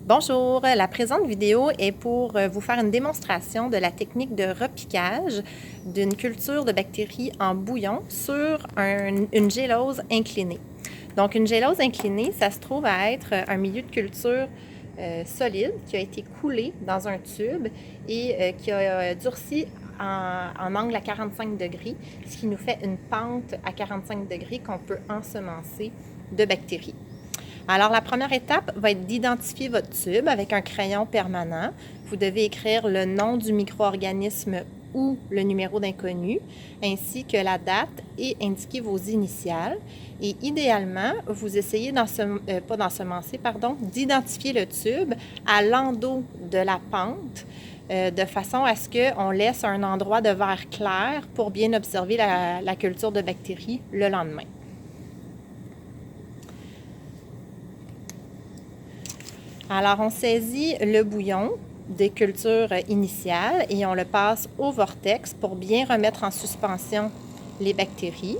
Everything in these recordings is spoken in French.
Bonjour, la présente vidéo est pour vous faire une démonstration de la technique de repiquage d'une culture de bactéries en bouillon sur une gélose inclinée. Donc une gélose inclinée, ça se trouve à être un milieu de culture solide qui a été coulé dans un tube et qui a durci en angle à 45 degrés, ce qui nous fait une pente à 45 degrés qu'on peut ensemencer de bactéries. Alors, la première étape va être d'identifier votre tube avec un crayon permanent. Vous devez écrire le nom du micro-organisme ou le numéro d'inconnu, ainsi que la date et indiquer vos initiales. Et idéalement, vous essayez d'identifier le tube à l'endos de la pente, de façon à ce qu'on laisse un endroit de verre clair pour bien observer la culture de bactéries le lendemain. Alors, on saisit le bouillon des cultures initiales et on le passe au vortex pour bien remettre en suspension les bactéries.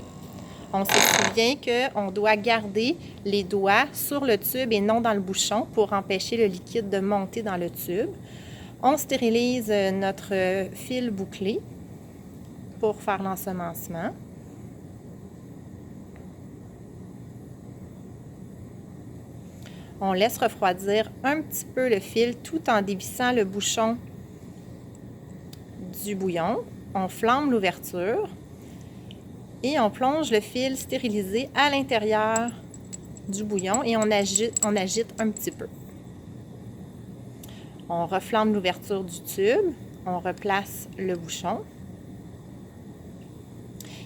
On se souvient qu'on doit garder les doigts sur le tube et non dans le bouchon pour empêcher le liquide de monter dans le tube. On stérilise notre fil bouclé pour faire l'ensemencement. On laisse refroidir un petit peu le fil tout en dévissant le bouchon du bouillon. On flambe l'ouverture et on plonge le fil stérilisé à l'intérieur du bouillon et on agite un petit peu. On reflambe l'ouverture du tube, on replace le bouchon.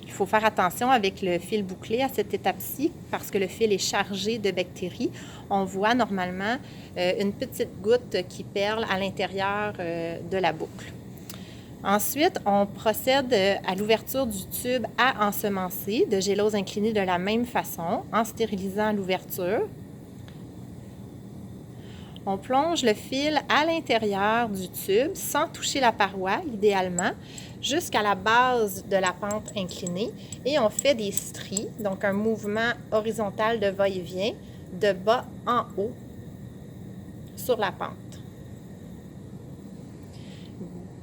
Il faut faire attention avec le fil bouclé à cette étape-ci parce que le fil est chargé de bactéries. On voit normalement une petite goutte qui perle à l'intérieur de la boucle. Ensuite, on procède à l'ouverture du tube à ensemencer de gélose inclinée de la même façon en stérilisant l'ouverture. On plonge le fil à l'intérieur du tube sans toucher la paroi, idéalement, jusqu'à la base de la pente inclinée et on fait des stries, donc un mouvement horizontal de va-et-vient de bas en haut sur la pente.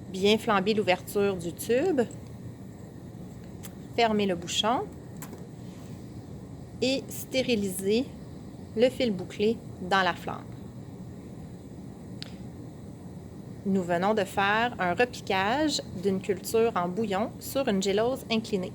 Bien flamber l'ouverture du tube, fermer le bouchon et stériliser le fil bouclé dans la flamme. Nous venons de faire un repiquage d'une culture en bouillon sur une gélose inclinée.